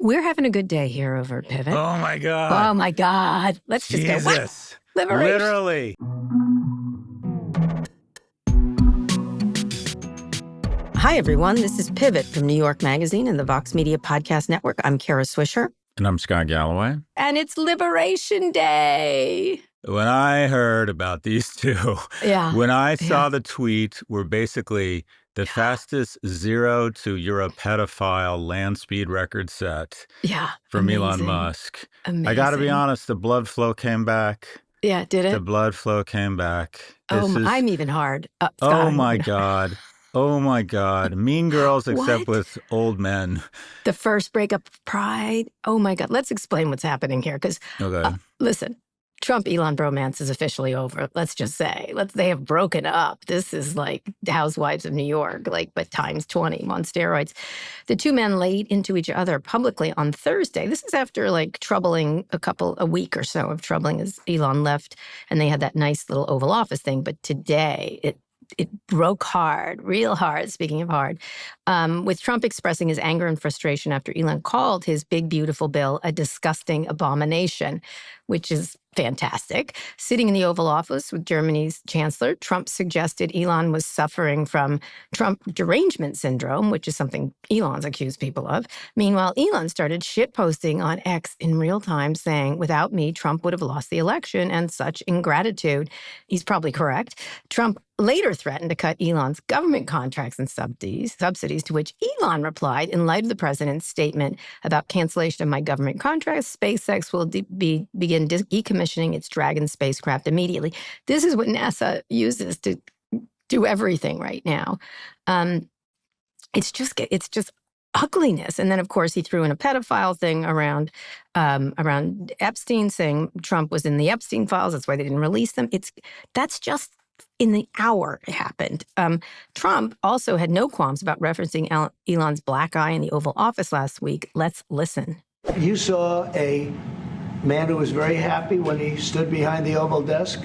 We're having a good day here over at Pivot. Oh my God. Oh my God. Let's just go. Jesus. What? Liberation. Literally. Hi, everyone. This is Pivot from New York Magazine and the Vox Media Podcast Network. I'm Kara Swisher. And I'm Scott Galloway. And it's Liberation Day. When I heard about these two, when I saw the tweet where basically the fastest 0 to you're a pedophile land speed record set from Elon Musk. Amazing. I got to be honest, the blood flow came back. Yeah, did it? The blood flow came back. I'm even hard. Oh my God. Oh my God. Mean girls except with old men. The first breakup of Pride. Oh my God. Let's explain what's happening here. Because listen, Trump-Elon bromance is officially over. Let's just say. They have broken up. This is like Housewives of New York, but times 20 on steroids. The two men laid into each other publicly on Thursday. This is after troubling a week or so of troubling as Elon left and they had that nice little Oval Office thing. But today it broke hard, real hard, speaking of hard, with Trump expressing his anger and frustration after Elon called his big, beautiful bill a disgusting abomination, which is fantastic. Sitting in the Oval Office with Germany's chancellor, Trump suggested Elon was suffering from Trump derangement syndrome, which is something Elon's accused people of. Meanwhile, Elon started shitposting on X in real time, saying, without me, Trump would have lost the election, and such ingratitude. He's probably correct. Trump later threatened to cut Elon's government contracts and subsidies, to which Elon replied, in light of the president's statement about cancellation of my government contracts, SpaceX will begin decommissioning its Dragon spacecraft immediately. This is what NASA uses to do everything right now. It's just ugliness. And then, of course, he threw in a pedophile thing around Epstein, saying Trump was in the Epstein files. That's why they didn't release them. That's just in the hour it happened. Trump also had no qualms about referencing Elon's black eye in the Oval Office last week. Let's listen. You saw a man who was very happy when he stood behind the Oval desk.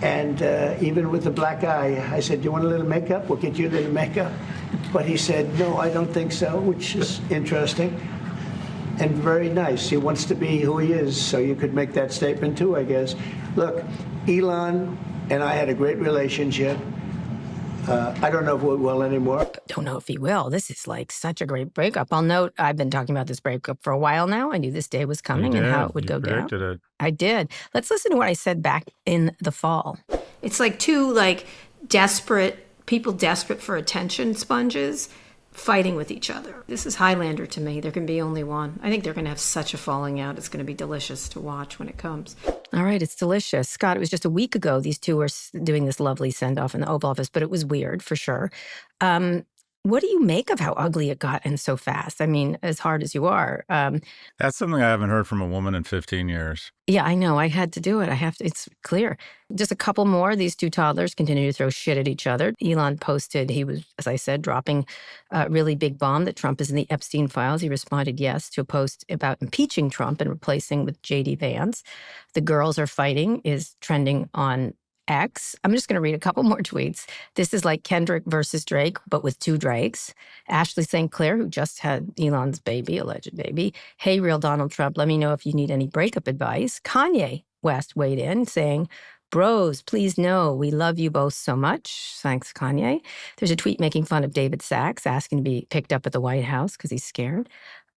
And even with the black eye, I said, do you want a little makeup? We'll get you a little makeup. But he said, no, I don't think so, which is interesting and very nice. He wants to be who he is, so you could make that statement too, I guess. Look, Elon and I had a great relationship. I don't know if we will anymore. Don't know if he will. This is such a great breakup. I'll note I've been talking about this breakup for a while now. I knew this day was coming and how it would go down. It. I did. Let's listen to what I said back in the fall. It's two desperate people, desperate for attention sponges, fighting with each other. This is Highlander to me. There can be only one. I think they're going to have such a falling out. It's going to be delicious to watch when it comes. All right, it's delicious. Scott, it was just a week ago these two were doing this lovely send-off in the Oval Office, but it was weird for sure. What do you make of how ugly it got and so fast? I mean, as hard as you are. That's something I haven't heard from a woman in 15 years. Yeah, I know. I had to do it. It's clear. Just a couple more. These two toddlers continue to throw shit at each other. Elon posted he was, as I said, dropping a really big bomb that Trump is in the Epstein files. He responded yes to a post about impeaching Trump and replacing with J.D. Vance. The girls are fighting is trending on X. I'm just going to read a couple more tweets. This is like Kendrick versus Drake, but with two Drakes. Ashley St. Clair, who just had Elon's baby, alleged baby. Hey, real Donald Trump, let me know if you need any breakup advice. Kanye West weighed in saying, bros, please know we love you both so much. Thanks, Kanye. There's a tweet making fun of David Sachs, asking to be picked up at the White House because he's scared.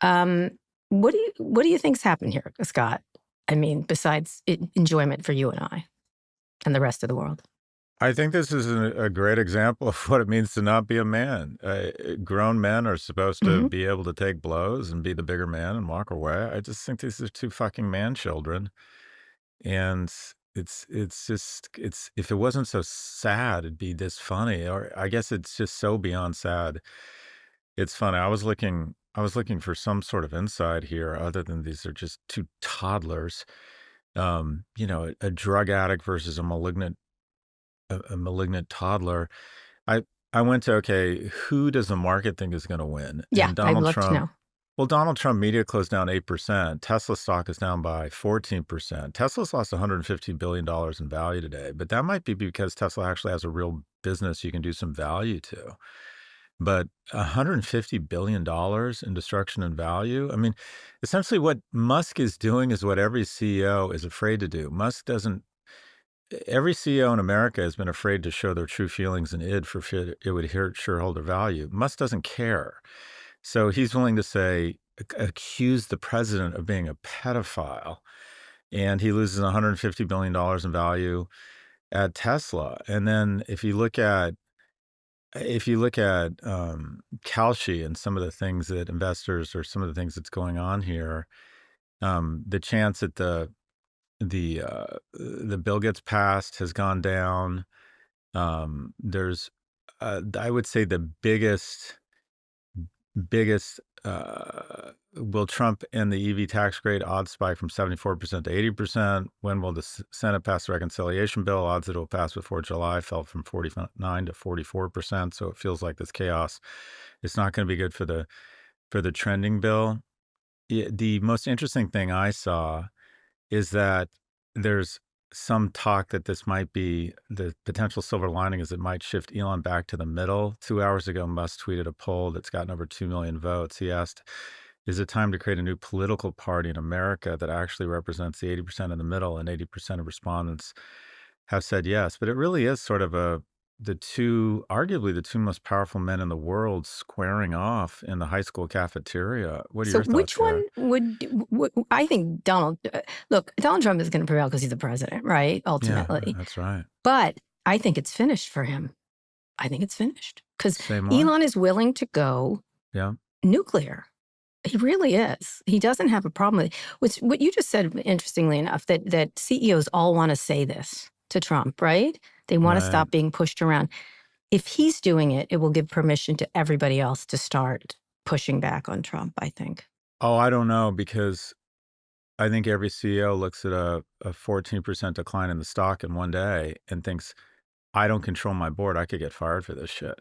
What do you think's happened here, Scott? I mean, besides enjoyment for you and I and the rest of the world. I think this is a great example of what it means to not be a man. Grown men are supposed to be able to take blows and be the bigger man and walk away. I just think these are two fucking man children. And it's if it wasn't so sad, it'd be this funny. Or I guess it's just so beyond sad. It's funny. I was looking for some sort of insight here other than these are just two toddlers. A drug addict versus a malignant toddler. I went to, okay, who does the market think is going to win? Yeah, And I'd love to know. Well, Donald Trump media closed down 8%. Tesla stock is down by 14%. Tesla's lost $150 billion in value today, but that might be because Tesla actually has a real business you can do some value to. But $150 billion in destruction in value. I mean, essentially what Musk is doing is what every CEO is afraid to do. Every CEO in America has been afraid to show their true feelings and id for fear it would hurt shareholder value. Musk doesn't care. So he's willing to say, accuse the president of being a pedophile, and he loses $150 billion in value at Tesla. And then if you look at Kalshi and some of the things that investors or some of the things that's going on here, the chance that the bill gets passed has gone down. There's, I would say, the biggest. Will Trump end the EV tax credit? Odds spike from 74% to 80%. When will the Senate pass the reconciliation bill? Odds that it will pass before July fell from 49 to 44%. So it feels like this chaos. It's not going to be good for the trending bill. The most interesting thing I saw is that there's some talk that this might be the potential silver lining is it might shift Elon back to the middle. 2 hours ago, Musk tweeted a poll that's gotten over 2 million votes. He asked, is it time to create a new political party in America that actually represents the 80% in the middle? And 80% of respondents have said yes. But it really is sort of arguably the two most powerful men in the world squaring off in the high school cafeteria. What are your thoughts? So which one would I think look, Donald Trump is going to prevail because he's the president, right? Ultimately. Yeah, that's right. But I think it's finished for him. I think it's finished because Elon is willing to go nuclear. He really is. He doesn't have a problem with what you just said, interestingly enough, that CEOs all want to say this to Trump, right? They want to stop being pushed around. If he's doing it, it will give permission to everybody else to start pushing back on Trump, I think. Oh, I don't know, because I think every CEO looks at a 14% decline in the stock in one day and thinks, I don't control my board. I could get fired for this shit.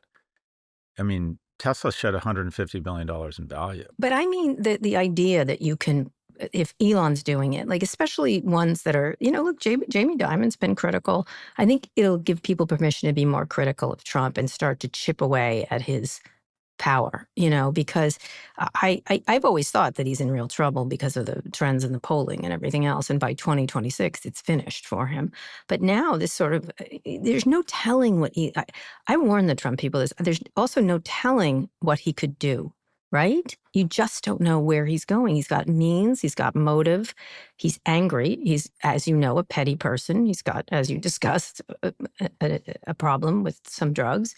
I mean, Tesla shed $150 billion in value. But I mean, the idea that you can, if Elon's doing it, like especially ones that are, look, Jamie Dimon's been critical. I think it'll give people permission to be more critical of Trump and start to chip away at his power, because I've always thought that he's in real trouble because of the trends in the polling and everything else. And by 2026, it's finished for him. But now this sort of, there's no telling what I warned the Trump people this, there's also no telling what he could do, right? You just don't know where he's going. He's got means, he's got motive, he's angry. He's, as you know, a petty person. He's got, as you discussed, a problem with some drugs.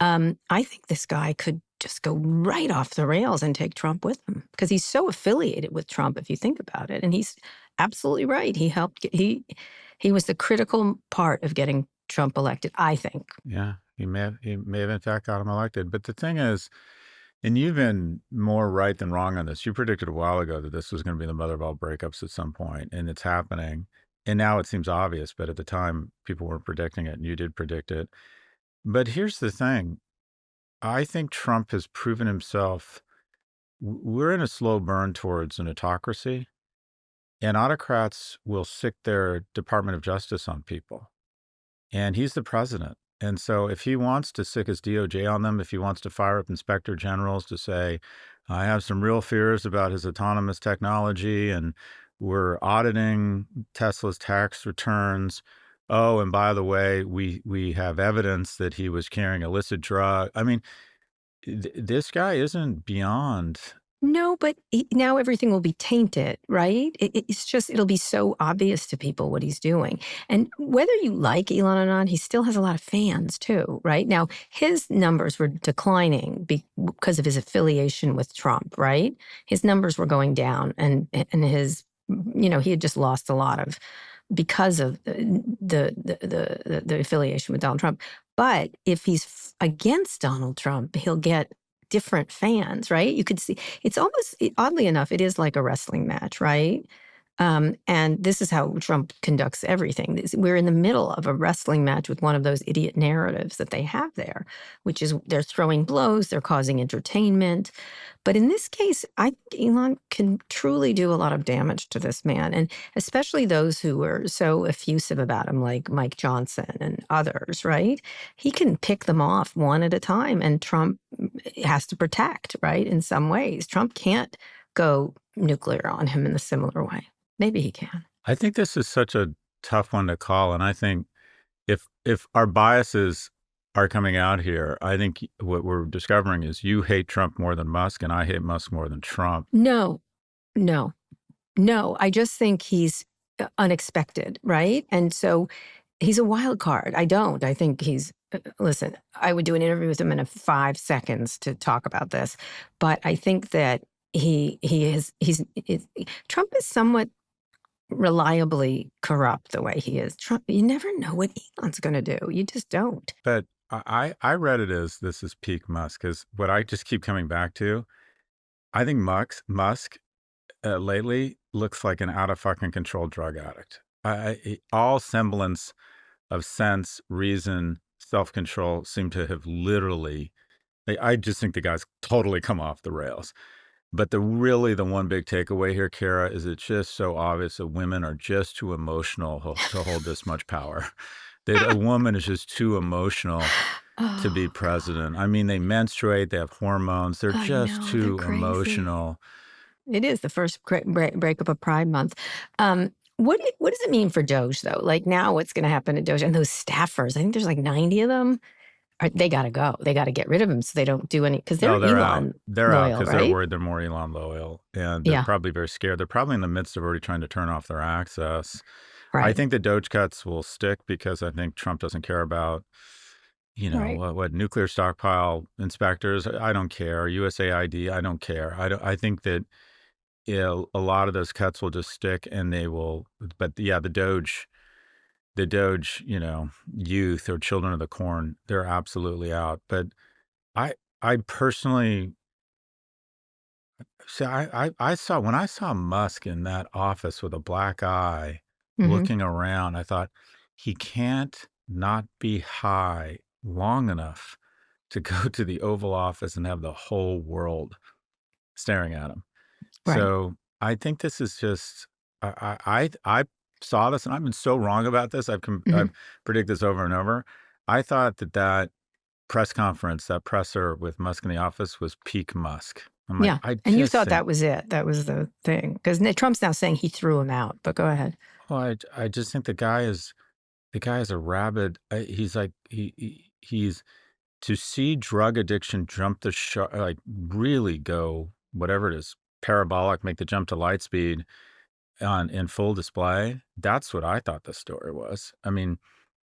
I think this guy could just go right off the rails and take Trump with him because he's so affiliated with Trump, if you think about it. And he's absolutely right. He helped, he was the critical part of getting Trump elected, I think. Yeah, he may have in fact got him elected. But the thing is, and you've been more right than wrong on this. You predicted a while ago that this was going to be the mother of all breakups at some point, and it's happening. And now it seems obvious, but at the time, people weren't predicting it, and you did predict it. But here's the thing. I think Trump has proven himself. We're in a slow burn towards an autocracy, and autocrats will sick their Department of Justice on people. And he's the president. And so if he wants to sick his DOJ on them, if he wants to fire up inspector generals to say, I have some real fears about his autonomous technology, and we're auditing Tesla's tax returns. Oh, and by the way, we have evidence that he was carrying illicit drug. I mean, this guy isn't beyond. No, but now everything will be tainted, right? It's just, it'll be so obvious to people what he's doing. And whether you like Elon or not, he still has a lot of fans too, right? Now, his numbers were declining because of his affiliation with Trump, right? His numbers were going down, and his, he had just lost a lot of, because of the affiliation with Donald Trump. But if he's against Donald Trump, he'll get different fans, right? You could see, it's almost, oddly enough, it is like a wrestling match, right? And this is how Trump conducts everything. We're in the middle of a wrestling match with one of those idiot narratives that they have there, which is they're throwing blows, they're causing entertainment. But in this case, I think Elon can truly do a lot of damage to this man, and especially those who were so effusive about him, like Mike Johnson and others, right? He can pick them off one at a time, and Trump has to protect, right? In some ways, Trump can't go nuclear on him in a similar way. Maybe he can. I think this is such a tough one to call, and I think if our biases are coming out here, I think what we're discovering is you hate Trump more than Musk, and I hate Musk more than Trump. No. I just think he's unexpected, right? And so he's a wild card. I think he's, listen, I would do an interview with him in 5 seconds to talk about this, but I think that Trump is somewhat reliably corrupt the way he is. Trump, you never know what Elon's going to do. You just don't. But I read it as this is peak Musk, because what I just keep coming back to, I think Musk lately looks like an out of fucking control drug addict. All semblance of sense, reason, self-control seem to have literally, I just think the guy's totally come off the rails. But the one big takeaway here, Kara, is it's just so obvious that women are just too emotional to hold this much power. That a woman is just too emotional to be president. I mean, they menstruate, they have hormones, they're just too emotional. It is the first breakup of Pride Month. What does it mean for Doge, though? Like, now what's going to happen to Doge? And those staffers, I think there's like 90 of them. They got to go. They got to get rid of them so they don't do any, because they're Elon out. They're loyal, out because right? they're worried they're more Elon loyal. And they're probably very scared. They're probably in the midst of already trying to turn off their access. Right. I think the Doge cuts will stick because I think Trump doesn't care about, what nuclear stockpile inspectors. I don't care. USAID, I don't care. I think that a lot of those cuts will just stick, and they will. But yeah, the Doge, youth or children of the corn, they're absolutely out. But I personally, see, I saw, when I saw Musk in that office with a black eye looking around, I thought, he can't not be high long enough to go to the Oval Office and have the whole world staring at him. Right. So I think this is just, I saw this, and I've been so wrong about this. I've predicted this over and over. I thought that press conference, that presser with Musk in the office, was peak Musk. I'm like, and you thought that was it. That was the thing. Because Trump's now saying he threw him out, but go ahead. Well, I just think the guy is a rabid, he's like, he's, to see drug addiction jump the shark, like really go, whatever it is, parabolic, make the jump to light speed in full display. That's what I thought the story was. I mean,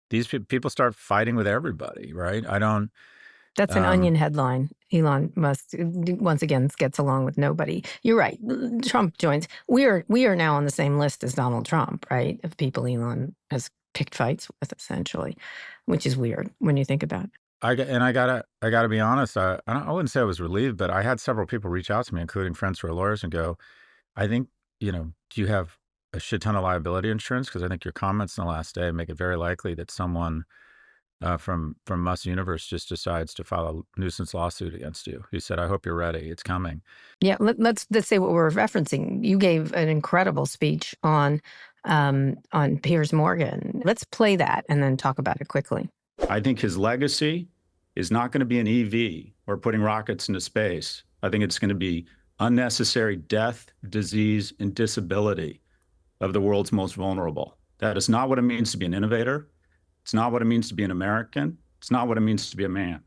these people start fighting with everybody, right? That's an Onion headline. Elon Musk once again gets along with nobody. You're right. Trump joins. We are now on the same list as Donald Trump, right? Of people Elon has picked fights with, essentially, which is weird when you think about it. I gotta be honest. I wouldn't say I was relieved, but I had several people reach out to me, including friends who are lawyers, and go, I think, do you have a shit ton of liability insurance? Because I think your comments in the last day make it very likely that someone from Musk's universe just decides to file a nuisance lawsuit against you. He said, I hope you're ready. It's coming. Yeah, let's say what we're referencing. You gave an incredible speech on Piers Morgan. Let's play that and then talk about it quickly. I think his legacy is not going to be an EV or putting rockets into space. I think it's going to be unnecessary death, disease, and disability of the world's most vulnerable. That is not what it means to be an innovator. It's not what it means to be an American. It's not what it means to be a man.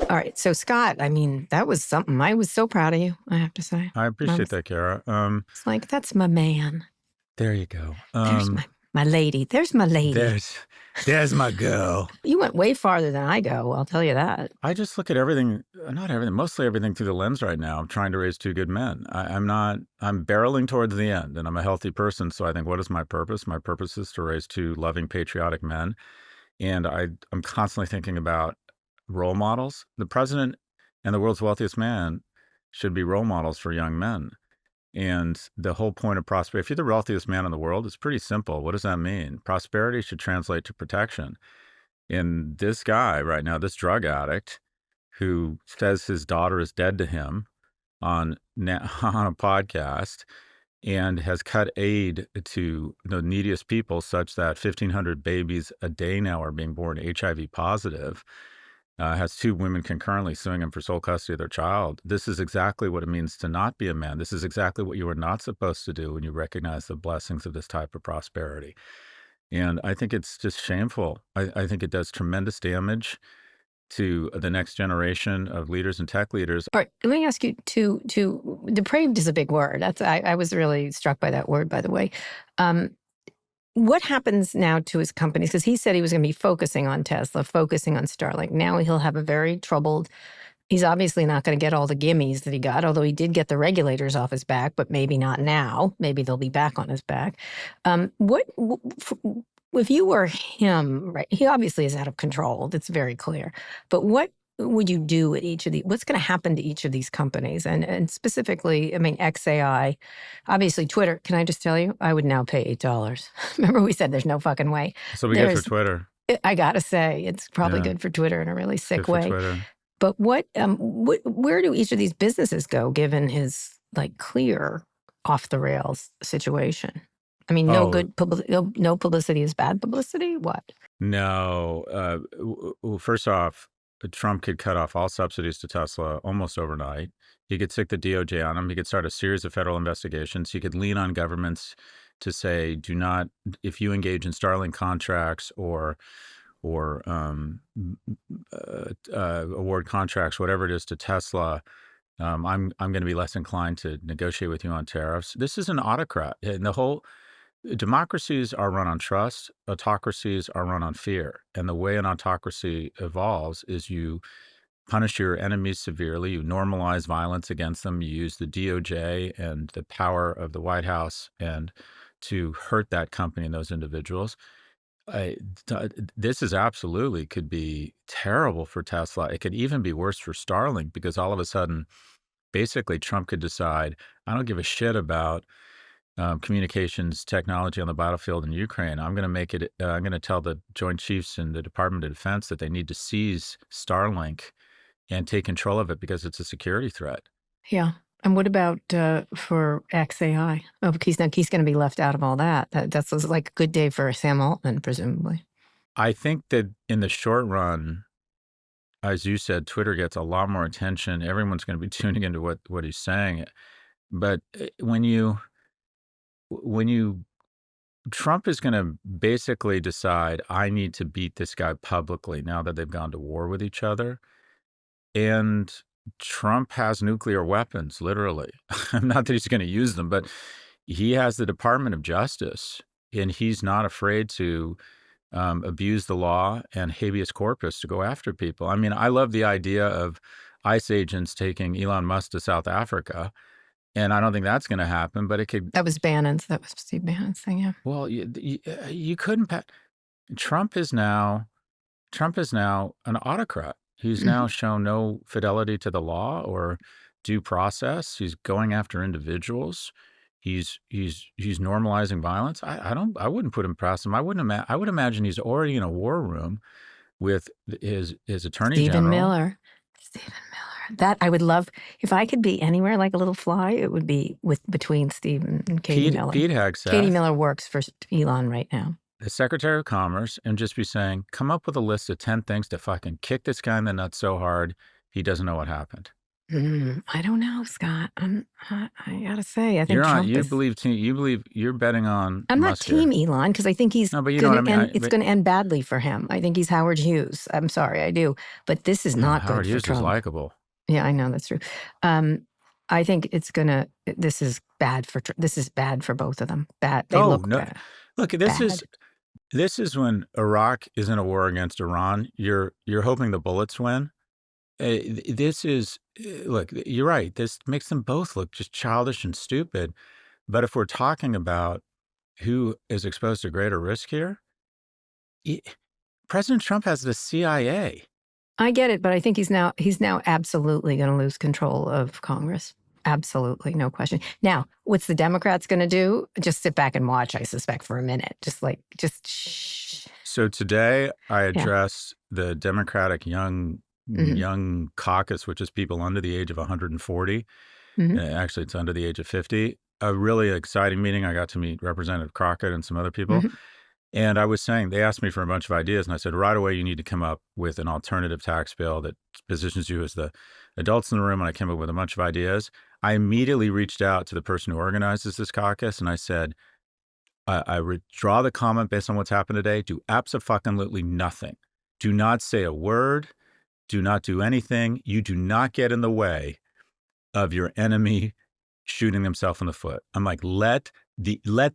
All right. So, Scott, I mean, that was something. I was so proud of you, I have to say. I appreciate that, Kara. It's like, that's my man. There you go. There's my lady. There's my lady. There's my girl. You went way farther than I go, I'll tell you that. I just look at everything, not everything, mostly everything through the lens right now. I'm trying to raise two good men. I'm barreling towards the end, and I'm a healthy person. So I think, what is my purpose? My purpose is to raise two loving, patriotic men. And I'm constantly thinking about role models. The president and the world's wealthiest man should be role models for young men. And the whole point of prosperity, if you're the wealthiest man in the world, it's pretty simple. What does that mean? Prosperity should translate to protection. And this guy right now, this drug addict who says his daughter is dead to him on a podcast and has cut aid to the neediest people such that 1,500 babies a day now are being born HIV positive, has 2 women concurrently suing him for sole custody of their child. This is exactly what it means to not be a man. This is exactly what you are not supposed to do when you recognize the blessings of this type of prosperity. And I think it's just shameful. I think it does tremendous damage to the next generation of leaders and tech leaders. All right, let me ask you to depraved is a big word. I was really struck by that word, by the way. What happens now to his companies? Because he said he was going to be focusing on Tesla, focusing on Starlink. Now he'll have a very troubled. He's obviously not going to get all the gimmies that he got, although he did get the regulators off his back, but maybe not now. Maybe they'll be back on his back. If you were him, right? He obviously is out of control. That's very clear. But what would you do at each of these? What's going to happen to each of these companies? And specifically, I mean, XAI, obviously Twitter. Can I just tell you, I would now pay $8. Remember we said there's no fucking way. So we get for Twitter. I got to say, it's probably good for Twitter in a really sick way. But where do each of these businesses go given his like clear off the rails situation? I mean, no publicity is bad publicity? What? No. Well, first off, Trump could cut off all subsidies to Tesla almost overnight. He could stick the DOJ on him. He could start a series of federal investigations. He could lean on governments to say, do not, if you engage in Starlink contracts or award contracts, whatever it is to Tesla, I'm going to be less inclined to negotiate with you on tariffs. This is an autocrat. And the whole democracies are run on trust. Autocracies are run on fear. And the way an autocracy evolves is you punish your enemies severely. You normalize violence against them. You use the DOJ and the power of the White House and to hurt that company and those individuals. This is absolutely could be terrible for Tesla. It could even be worse for Starlink because all of a sudden, basically, Trump could decide, I don't give a shit about communications technology on the battlefield in Ukraine. I'm going to make it. I'm going to tell the Joint Chiefs and the Department of Defense that they need to seize Starlink and take control of it because it's a security threat. Yeah. And what about for XAI? Oh, he's going to be left out of all that. That's like a good day for Sam Altman, presumably. I think that in the short run, as you said, Twitter gets a lot more attention. Everyone's going to be tuning into what he's saying. But when you Trump is going to basically decide, I need to beat this guy publicly now that they've gone to war with each other. And Trump has nuclear weapons, literally. Not that he's going to use them, but he has the Department of Justice, and he's not afraid to abuse the law and habeas corpus to go after people. I mean, I love the idea of ICE agents taking Elon Musk to South Africa. And I don't think that's going to happen, but it could. That was Bannon's. That was Steve Bannon's thing, yeah. Well, you couldn't. Trump is now an autocrat. He's now shown no fidelity to the law or due process. He's going after individuals. He's normalizing violence. I wouldn't put him past him. I would imagine he's already in a war room with his attorney general. Stephen Miller. That I would love. If I could be anywhere like a little fly, it would be between Stephen and Katie Miller. Pete Hegseth. Katie Miller works for Elon right now. The Secretary of Commerce, and just be saying, come up with a list of 10 things to fucking kick this guy in the nuts so hard he doesn't know what happened. I don't know, Scott. I gotta say, I think you believe you're betting on. I'm Musk not team here. Elon because I think he's. No, but you know what I mean. It's going to end badly for him. I think he's Howard Hughes. I'm sorry, I do, but this is not good Howard for Hughes Trump. is likable. Yeah, I know that's true. I think it's gonna. This is bad for. This is bad for both of them. Bad. They look bad. Look, this is when Iraq is in a war against Iran. You're hoping the bullets win. This is look. You're right. This makes them both look just childish and stupid. But if we're talking about who is exposed to greater risk here, President Trump has the CIA. I get it, but I think he's now absolutely going to lose control of Congress. Absolutely, no question. Now, what's the Democrats going to do? Just sit back and watch, I suspect, for a minute. Just shh. So today I address the Democratic young caucus, which is people under the age of 140. Actually, it's under the age of 50. A really exciting meeting. I got to meet Representative Crockett and some other people. And I was saying, they asked me for a bunch of ideas, and I said, right away, you need to come up with an alternative tax bill that positions you as the adults in the room. And I came up with a bunch of ideas. I immediately reached out to the person who organizes this caucus, and I said, I withdraw the comment based on what's happened today. Do abso-fucking-lutely nothing. Do not say a word. Do not do anything. You do not get in the way of your enemy shooting themselves in the foot. I'm like, let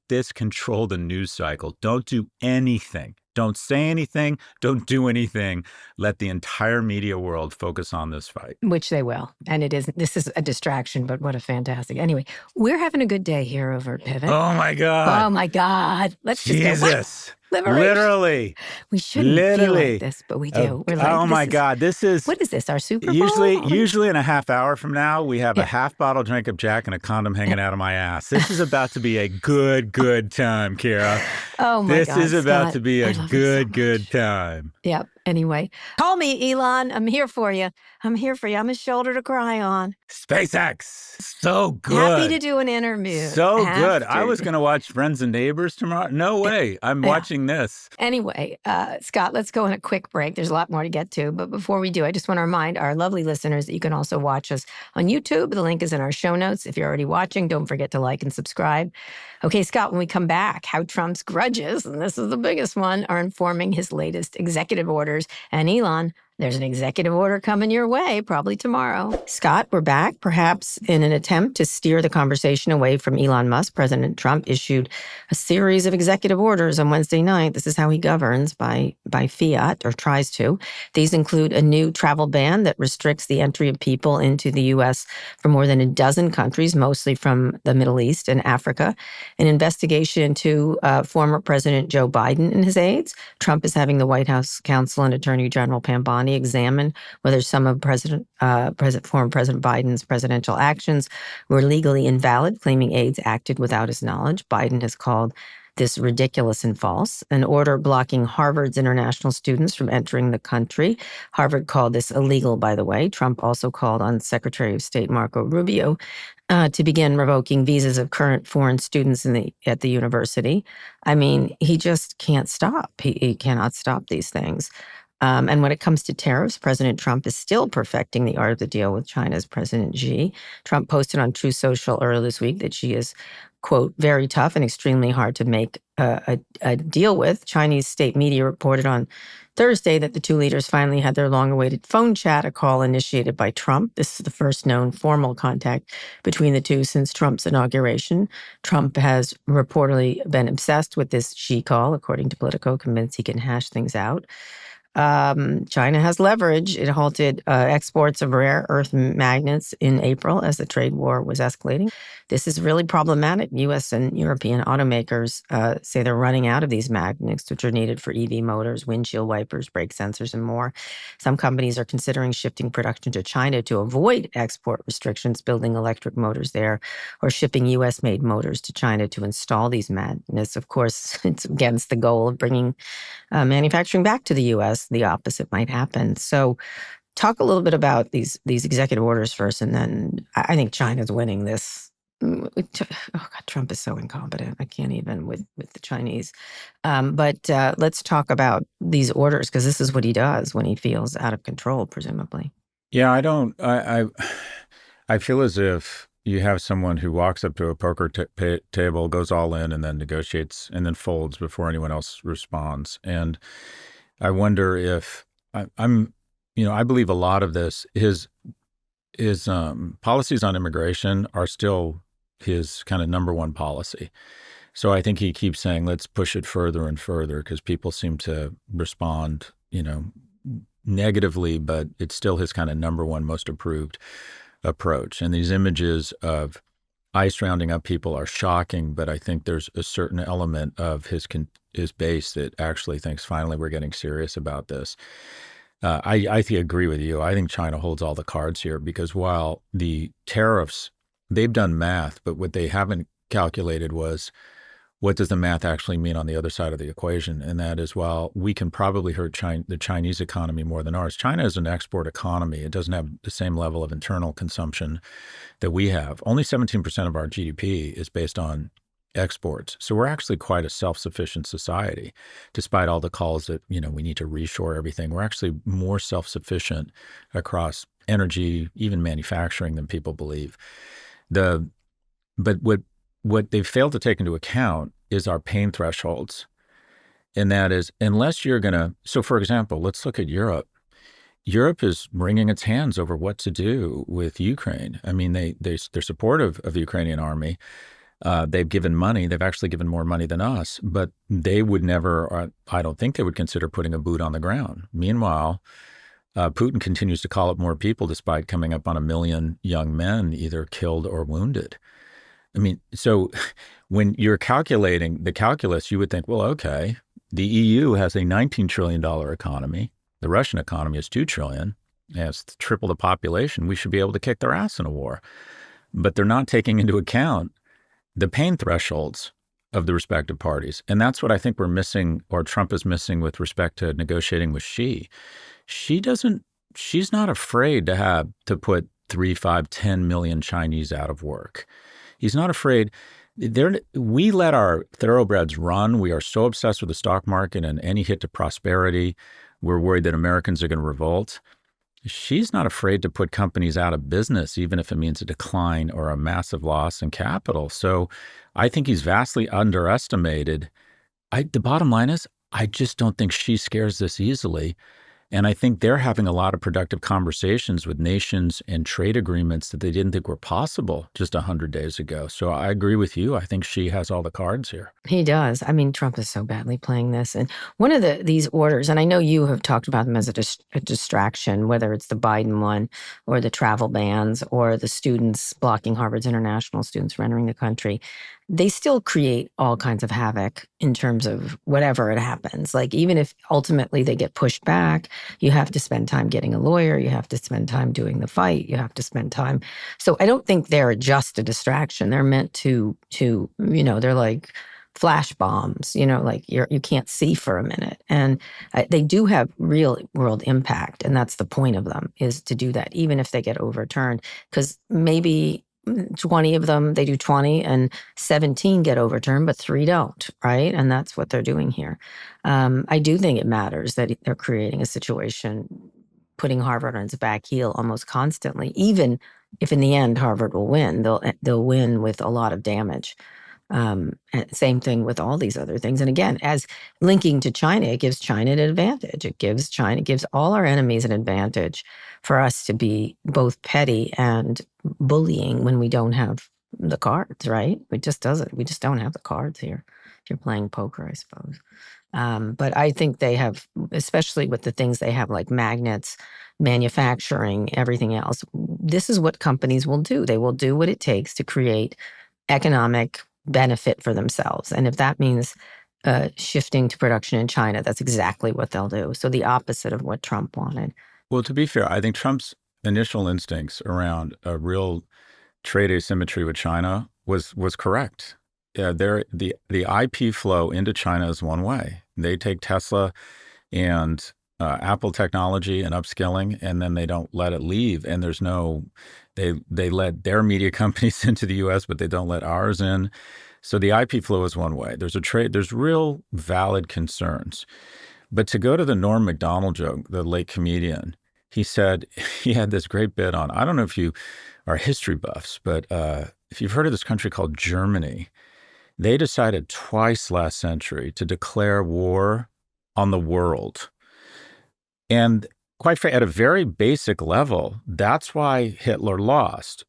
this control the news cycle. Don't do anything. Don't say anything. Don't do anything. Let the entire media world focus on this fight. Which they will. And this is a distraction, but what a fantastic. Anyway, we're having a good day here over at Pivot. Oh my God. Oh my God. Let's Jesus. Just go. Literally. We shouldn't feel like this, but we do. We're like, oh my God. This is. What is this? Our Super Bowl? Usually in a half hour from now, we have a half bottle drink of Jack and a condom hanging out of my ass. This is about to be a good time, Kira. Oh my God. This is about Scott, to be a good time. Yep. Anyway, call me, Elon. I'm here for you. I'm a shoulder to cry on. SpaceX. So good. Happy to do an interview. So good. I was going to watch Friends and Neighbors tomorrow. No way. I'm watching this. Anyway, Scott, let's go on a quick break. There's a lot more to get to. But before we do, I just want to remind our lovely listeners that you can also watch us on YouTube. The link is in our show notes. If you're already watching, don't forget to like and subscribe. Okay, Scott, when we come back, how Trump's grudges, and this is the biggest one, are informing his latest executive orders. And Elon, there's an executive order coming your way, probably tomorrow. Scott, we're back. Perhaps in an attempt to steer the conversation away from Elon Musk, President Trump issued a series of executive orders on Wednesday night. This is how he governs by fiat, or tries to. These include a new travel ban that restricts the entry of people into the U.S. from more than a dozen countries, mostly from the Middle East and Africa, an investigation into former President Joe Biden and his aides. Trump is having the White House counsel and Attorney General Pam Bondi examine whether some of former President Biden's presidential actions were legally invalid, claiming aides acted without his knowledge. Biden has called this ridiculous and false. An order blocking Harvard's international students from entering the country. Harvard called this illegal, by the way. Trump also called on Secretary of State Marco Rubio to begin revoking visas of current foreign students at the university. I mean, he just can't stop. He cannot stop these things. And when it comes to tariffs, President Trump is still perfecting the art of the deal with China's President Xi. Trump posted on Truth Social earlier this week that Xi is, quote, very tough and extremely hard to make a deal with. Chinese state media reported on Thursday that the two leaders finally had their long-awaited phone chat, a call initiated by Trump. This is the first known formal contact between the two since Trump's inauguration. Trump has reportedly been obsessed with this Xi call, according to Politico, convinced he can hash things out. China has leverage. It halted exports of rare earth magnets in April as the trade war was escalating. This is really problematic. U.S. and European automakers say they're running out of these magnets, which are needed for EV motors, windshield wipers, brake sensors, and more. Some companies are considering shifting production to China to avoid export restrictions, building electric motors there, or shipping U.S.-made motors to China to install these magnets. Of course, it's against the goal of bringing manufacturing back to the U.S. The opposite might happen. So talk a little bit about these executive orders first, and then I think China's winning this. Oh, God, Trump is so incompetent. I can't even with the Chinese. But let's talk about these orders, because this is what he does when he feels out of control, presumably. Yeah, I feel as if you have someone who walks up to a poker table, goes all in, and then negotiates, and then folds before anyone else responds. And I wonder if I believe a lot of this, his policies on immigration are still his kind of number one policy. So I think he keeps saying, let's push it further and further, because people seem to respond, negatively, but it's still his kind of number one most approved approach. And these images of ICE rounding up people are shocking, but I think there's a certain element of his base that actually thinks finally we're getting serious about this. I agree with you. I think China holds all the cards here, because while the tariffs they've done math, but what they haven't calculated was what does the math actually mean on the other side of the equation? And that is, well, we can probably hurt the Chinese economy more than ours. China is an export economy. It doesn't have the same level of internal consumption that we have. Only 17% of our GDP is based on exports. So we're actually quite a self-sufficient society, despite all the calls that, we need to reshore everything. We're actually more self-sufficient across energy, even manufacturing, than people believe. But what they've failed to take into account is our pain thresholds. And that is, unless you're going to, so for example, let's look at Europe. Europe is wringing its hands over what to do with Ukraine. I mean, they're supportive of the Ukrainian army. They've given money. They've actually given more money than us, but they would never, I don't think they would consider putting a boot on the ground. Meanwhile, Putin continues to call up more people despite coming up on 1 million young men either killed or wounded. I mean, so when you're calculating the calculus, you would think, well, okay, the EU has a $19 trillion economy. The Russian economy is $2 trillion. It has triple the population. We should be able to kick their ass in a war. But they're not taking into account the pain thresholds of the respective parties. And that's what I think we're missing, or Trump is missing, with respect to negotiating with Xi. She's not afraid to put 3, 5, 10 million Chinese out of work. He's not afraid. We let our thoroughbreds run. We are so obsessed with the stock market and any hit to prosperity. We're worried that Americans are going to revolt. She's not afraid to put companies out of business, even if it means a decline or a massive loss in capital. So I think he's vastly underestimated. The bottom line is, I just don't think she scares this easily. And I think they're having a lot of productive conversations with nations and trade agreements that they didn't think were possible just 100 days ago. So I agree with you. I think she has all the cards here. He does. I mean, Trump is so badly playing this. And one of these orders, and I know you have talked about them as a distraction, whether it's the Biden one or the travel bans or the students blocking Harvard's international students from entering the country, they still create all kinds of havoc in terms of whatever it happens. Like, even if ultimately they get pushed back, you have to spend time getting a lawyer. You have to spend time doing the fight. You have to spend time. So I don't think they're just a distraction. They're meant to they're like flash bombs, like you can't see for a minute. And they do have real world impact. And that's the point of them, is to do that, even if they get overturned, because maybe 20 of them, they do 20 and 17 get overturned, but 3 don't, right? And that's what they're doing here. I do think it matters that they're creating a situation, putting Harvard on its back heel almost constantly, even if in the end Harvard will win. They'll win with a lot of damage. Same thing with all these other things. And again, as linking to China, it gives China an advantage. It gives all our enemies an advantage for us to be both petty and bullying when we don't have the cards, right? We just don't have the cards here. If you're playing poker, I suppose. But I think they have, especially with the things they have like magnets, manufacturing, everything else. This is what companies will do. They will do what it takes to create economic benefit for themselves. And if that means shifting to production in China, that's exactly what they'll do. So the opposite of what Trump wanted. Well, to be fair, I think Trump's initial instincts around a real trade asymmetry with China was correct. The IP flow into China is one way. They take Tesla and Apple technology and upskilling, and then they don't let it leave. And they let their media companies into the U.S., but they don't let ours in. So the IP flow is one way. There's real valid concerns. But to go to the Norm Macdonald joke, the late comedian, he said, he had this great bit on, I don't know if you are history buffs, but if you've heard of this country called Germany, they decided twice last century to declare war on the world. And quite frankly, at a very basic level, that's why Hitler lost.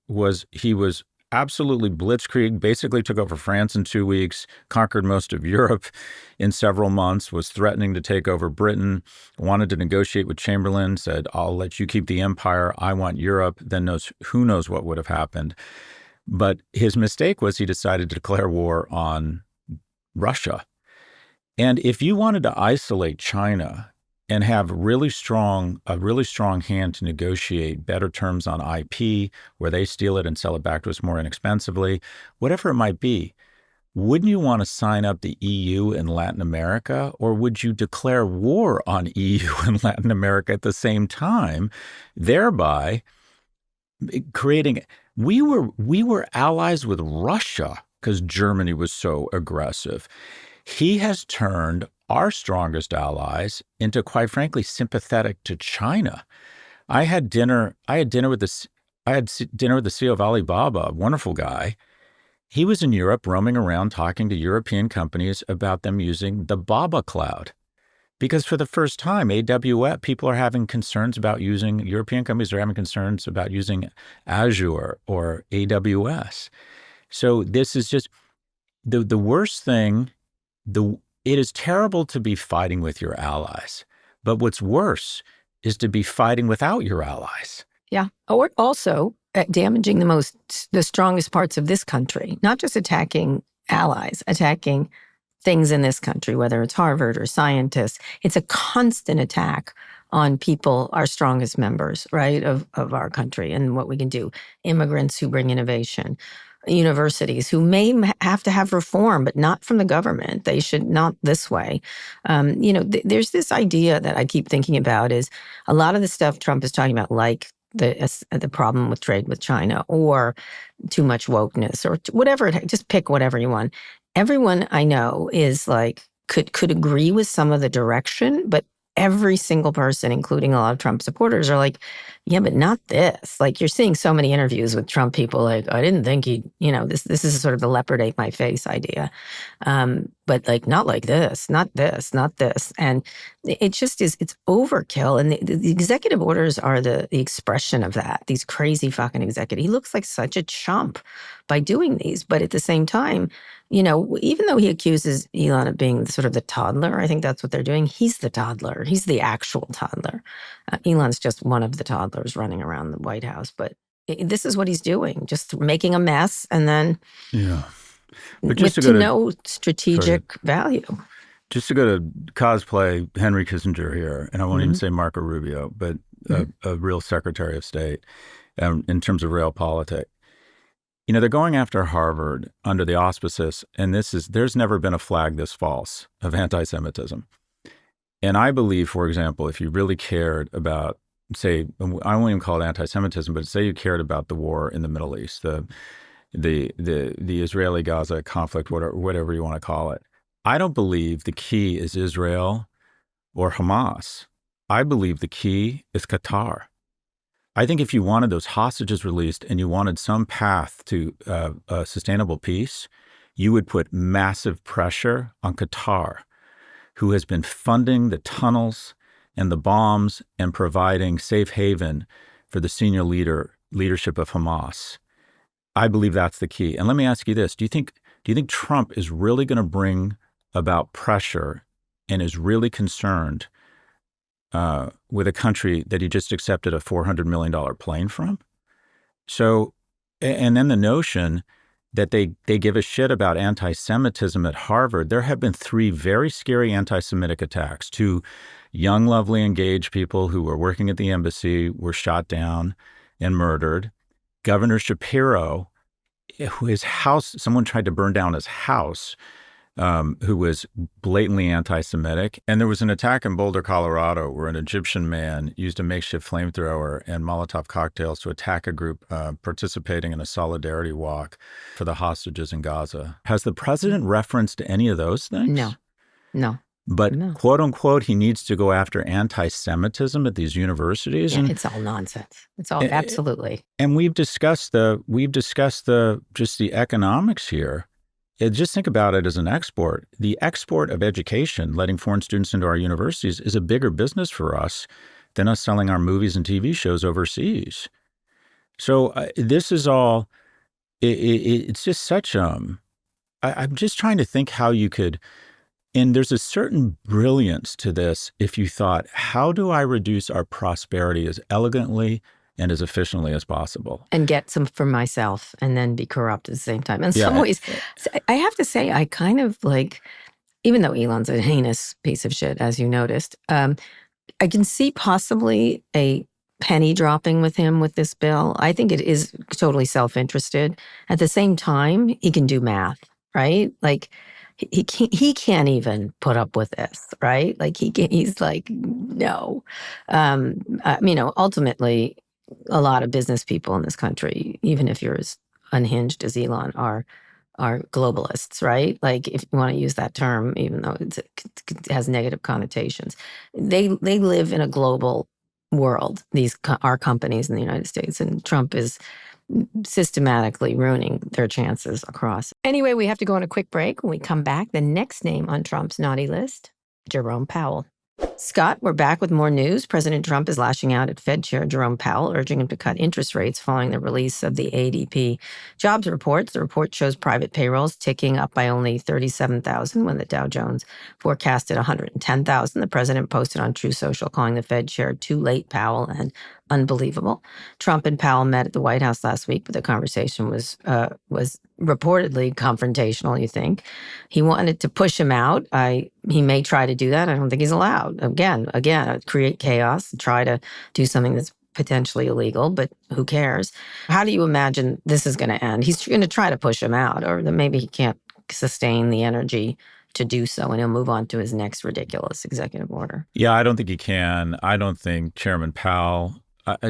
He was absolutely blitzkrieg, basically took over France in 2 weeks, conquered most of Europe in several months, was threatening to take over Britain, wanted to negotiate with Chamberlain, said, I'll let you keep the empire, I want Europe, then who knows what would have happened. But his mistake was he decided to declare war on Russia. And if you wanted to isolate China, and have a really strong hand to negotiate better terms on IP, where they steal it and sell it back to us more inexpensively, whatever it might be, wouldn't you want to sign up the EU in Latin America, or would you declare war on EU and Latin America at the same time, thereby creating? We were allies with Russia because Germany was so aggressive. He has turned our strongest allies into, quite frankly, sympathetic to China. I had dinner with the CEO of Alibaba, a wonderful guy. He was in Europe, roaming around, talking to European companies about them using the Baba cloud. Because for the first time, AWS, people are having concerns about using, European companies are having concerns about using Azure or AWS. So this is just the worst thing. It is terrible to be fighting with your allies, but what's worse is to be fighting without your allies. Yeah. Or also damaging the strongest parts of this country, not just attacking allies, attacking things in this country, whether it's Harvard or scientists. It's a constant attack on people, our strongest members, right, of our country and what we can do. Immigrants who bring innovation. Universities who may have to have reform, but not from the government. They should not this way. There's this idea that I keep thinking about is a lot of the stuff Trump is talking about, like the problem with trade with China or too much wokeness or whatever. Just pick whatever you want. Everyone I know is like, could agree with some of the direction, but every single person, including a lot of Trump supporters, are like, yeah, but not this. Like, you're seeing so many interviews with Trump people like, I didn't think he'd, this is sort of the leopard ate my face idea. But like, not like this, not this, not this. And it just is, it's overkill. And the executive orders are the expression of that, these crazy fucking executive. He looks like such a chump by doing these. But at the same time, even though he accuses Elon of being sort of the toddler, I think that's what they're doing. He's the toddler. He's the actual toddler. Elon's just one of the toddlers running around the White House. But this is what he's doing, just making a mess and then but just with no strategic value. Just to go to cosplay Henry Kissinger here, and I won't even say Marco Rubio, but a real Secretary of State in terms of realpolitik. They're going after Harvard under the auspices, and there's never been a flag this false of anti-Semitism. And I believe, for example, if you really cared about, say, I won't even call it anti-Semitism, but say you cared about the war in the Middle East, the Israeli-Gaza conflict, whatever you want to call it. I don't believe the key is Israel or Hamas. I believe the key is Qatar. I think if you wanted those hostages released and you wanted some path to a sustainable peace, you would put massive pressure on Qatar, who has been funding the tunnels and the bombs and providing safe haven for the senior leadership of Hamas. I believe that's the key. And let me ask you this. Do you think Trump is really going to bring about pressure and is really concerned with a country that he just accepted a $400 million plane from? So, and then the notion that they give a shit about anti-Semitism at Harvard. There have been 3 very scary anti-Semitic attacks. 2 young, lovely, engaged people who were working at the embassy were shot down and murdered. Governor Shapiro, his house, someone tried to burn down his house, who was blatantly anti-Semitic. And there was an attack in Boulder, Colorado, where an Egyptian man used a makeshift flamethrower and Molotov cocktails to attack a group participating in a solidarity walk for the hostages in Gaza. Has the president referenced any of those things? No. But quote unquote, he needs to go after anti-Semitism at these universities. Yeah, it's all nonsense. It's all absolutely. And we've discussed the economics here. Just think about it as an export. The export of education, letting foreign students into our universities, is a bigger business for us than us selling our movies and TV shows overseas. So this is all. It's just such. I'm just trying to think how you could. And there's a certain brilliance to this if you thought, how do I reduce our prosperity as elegantly and as efficiently as possible? And get some for myself and then be corrupt at the same time. In some ways, I have to say, I kind of like, even though Elon's a heinous piece of shit, as you noticed, I can see possibly a penny dropping with him with this bill. I think it is totally self-interested. At the same time, he can do math, right? Like he can't even put up with this, right? Like he's like, no. Ultimately, a lot of business people in this country, even if you're as unhinged as Elon, are globalists, right? Like, if you want to use that term, even though it has negative connotations, they live in a global world. These are companies in the United States, and Trump is systematically ruining their chances across. Anyway, we have to go on a quick break. When we come back, the next name on Trump's naughty list, Jerome Powell. Scott, we're back with more news. President Trump is lashing out at Fed Chair Jerome Powell, urging him to cut interest rates following the release of the ADP jobs reports. The report shows private payrolls ticking up by only 37,000 when the Dow Jones forecasted 110,000. The president posted on True Social calling the Fed chair too late, Powell, and unbelievable. Trump and Powell met at the White House last week, but the conversation was reportedly confrontational, you think. He wanted to push him out. He may try to do that. I don't think he's allowed. Again, create chaos, try to do something that's potentially illegal, but who cares? How do you imagine this is going to end? He's going to try to push him out, or that maybe he can't sustain the energy to do so, and he'll move on to his next ridiculous executive order. Yeah, I don't think he can. I don't think Chairman Powell,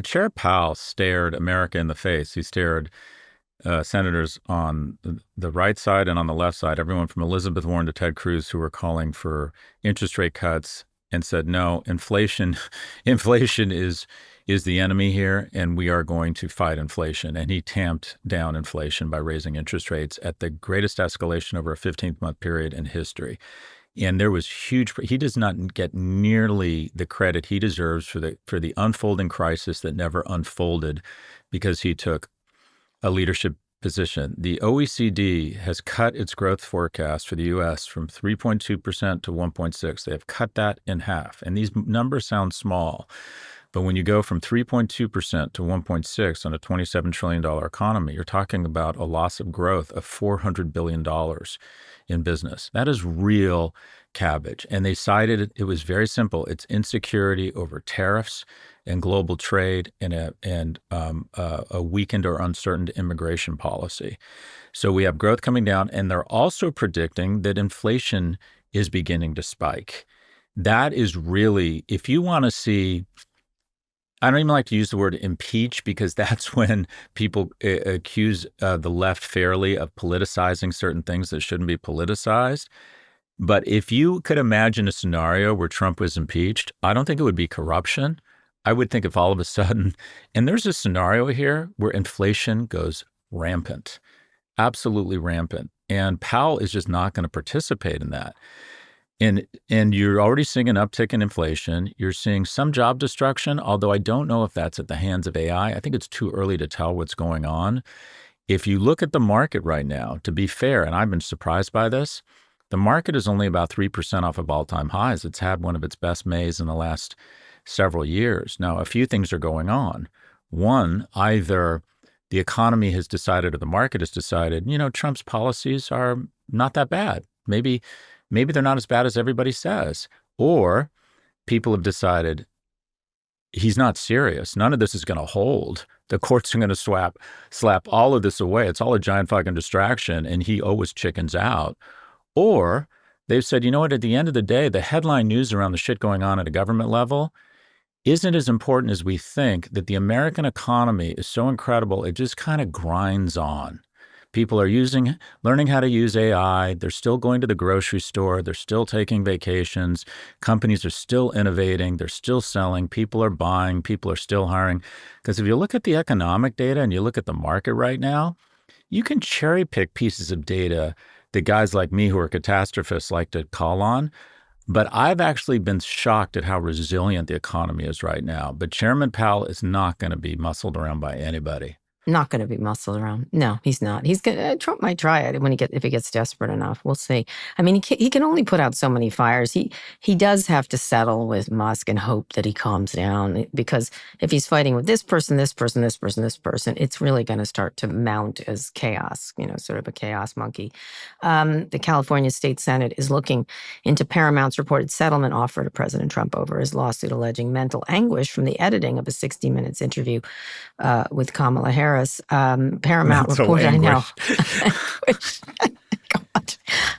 Chair Powell stared America in the face. He stared senators on the right side and on the left side, everyone from Elizabeth Warren to Ted Cruz, who were calling for interest rate cuts, and said, no, inflation is the enemy here, and we are going to fight inflation. And he tamped down inflation by raising interest rates at the greatest escalation over a 15-month period in history. And there was huge. He does not get nearly the credit he deserves for the unfolding crisis that never unfolded, because he took a leadership position. The OECD has cut its growth forecast for the U.S. from 3.2% to 1.6%. They have cut that in half. And these numbers sound small, but when you go from 3.2% to 1.6% on a $27 trillion economy, you're talking about a loss of growth of $400 billion in business. That is real cabbage. And they cited it was very simple. It's insecurity over tariffs and global trade and a weakened or uncertain immigration policy. So we have growth coming down, and they're also predicting that inflation is beginning to spike. That is really, if you want to see, I don't even like to use the word impeach, because that's when people accuse the left fairly of politicizing certain things that shouldn't be politicized. But if you could imagine a scenario where Trump was impeached, I don't think it would be corruption. I would think if all of a sudden, and there's a scenario here where inflation goes rampant, absolutely rampant, and Powell is just not going to participate in that. And you're already seeing an uptick in inflation. You're seeing some job destruction, although I don't know if that's at the hands of AI. I think it's too early to tell what's going on. If you look at the market right now, to be fair, and I've been surprised by this, the market is only about 3% off of all-time highs. It's had one of its best Mays in the last several years. Now, a few things are going on. One, either the economy has decided or the market has decided, Trump's policies are not that bad. Maybe they're not as bad as everybody says. Or people have decided he's not serious. None of this is going to hold. The courts are going to slap all of this away. It's all a giant fucking distraction, and he always chickens out. Or they've said, you know what, at the end of the day, the headline news around the shit going on at a government level isn't as important as we think, that the American economy is so incredible, it just kind of grinds on. People are learning how to use AI. They're still going to the grocery store. They're still taking vacations. Companies are still innovating. They're still selling. People are buying. People are still hiring. Because if you look at the economic data and you look at the market right now, you can cherry pick pieces of data that guys like me who are catastrophists like to call on. But I've actually been shocked at how resilient the economy is right now. But Chairman Powell is not going to be muscled around by anybody. Not going to be muscled around. No, he's not. Trump might try it if he gets desperate enough. We'll see. I mean, he can only put out so many fires. He does have to settle with Musk and hope that he calms down, because if he's fighting with this person, this person, this person, this person, it's really going to start to mount as chaos. Sort of a chaos monkey. The California State Senate is looking into Paramount's reported settlement offer to President Trump over his lawsuit alleging mental anguish from the editing of a 60 Minutes interview with Kamala Harris. Paramount reported, I know. God.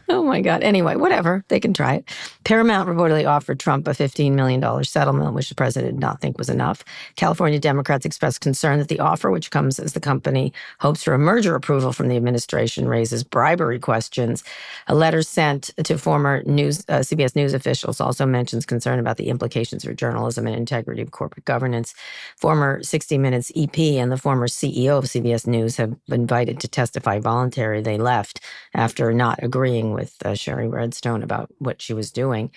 Oh my God. Anyway, whatever. They can try it. Paramount reportedly offered Trump a $15 million settlement, which the president did not think was enough. California Democrats expressed concern that the offer, which comes as the company hopes for a merger approval from the administration, raises bribery questions. A letter sent to former CBS News officials also mentions concern about the implications for journalism and integrity of corporate governance. Former 60 Minutes EP and the former CEO of CBS News have been invited to testify voluntarily. They left after not agreeing with Sherry Redstone about what she was doing.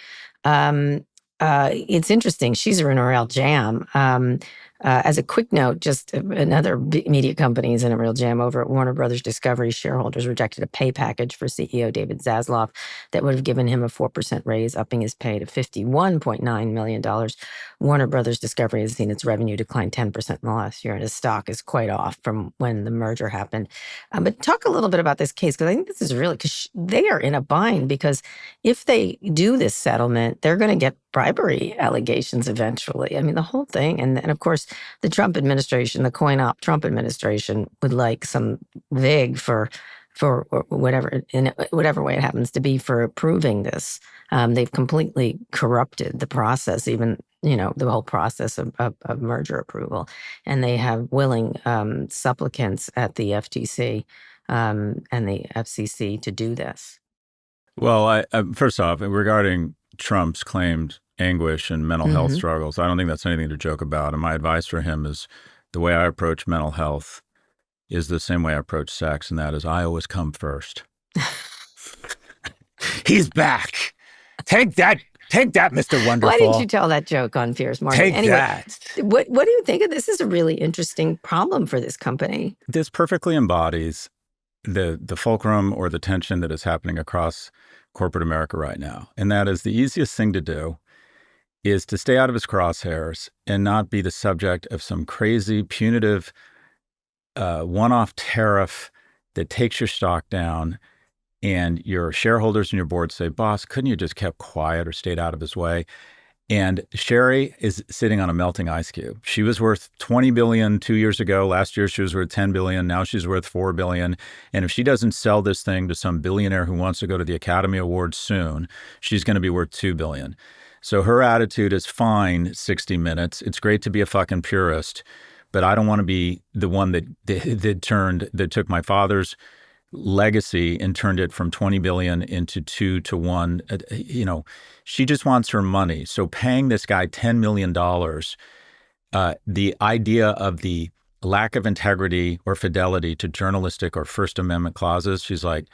It's interesting. She's in a real jam. As a quick note, just another media company is in a real jam over at Warner Brothers Discovery. Shareholders rejected a pay package for CEO David Zaslav that would have given him a 4% raise, upping his pay to $51.9 million. Warner Brothers Discovery has seen its revenue decline 10% in the last year, and his stock is quite off from when the merger happened. But talk a little bit about this case, because I think this is really, because they are in a bind, because if they do this settlement, they're going to get bribery allegations eventually. I mean, the whole thing. And of course, the Trump administration, the coin-op Trump administration, would like some vig for whatever, in whatever way it happens to be, for approving this. They've completely corrupted the process, even, the whole process of merger approval. And they have willing supplicants at the FTC and the FCC to do this. Well, first off, regarding Trump's claimed anguish and mental health struggles, I don't think that's anything to joke about. And my advice for him is the way I approach mental health is the same way I approach sex, and that is I always come first. He's back. Take that, Mr. Wonderful. Why didn't you tell that joke on Piers Morgan? Take that. What do you think of this? Is a really interesting problem for this company. This perfectly embodies the fulcrum or the tension that is happening across corporate America right now. And that is the easiest thing to do is to stay out of his crosshairs and not be the subject of some crazy punitive one-off tariff that takes your stock down, and your shareholders and your board say, boss, couldn't you just kept quiet or stayed out of his way? And Sherry is sitting on a melting ice cube. She was worth $20 billion 2 years ago. Last year, she was worth $10 billion. Now she's worth $4 billion. And if she doesn't sell this thing to some billionaire who wants to go to the Academy Awards soon, she's going to be worth $2 billion. So her attitude is fine, 60 Minutes. It's great to be a fucking purist, but I don't want to be the one that took my father's legacy and turned it from 20 billion into 2 to 1. She just wants her money. So paying this guy $10 million, the idea of the lack of integrity or fidelity to journalistic or First Amendment clauses, she's like,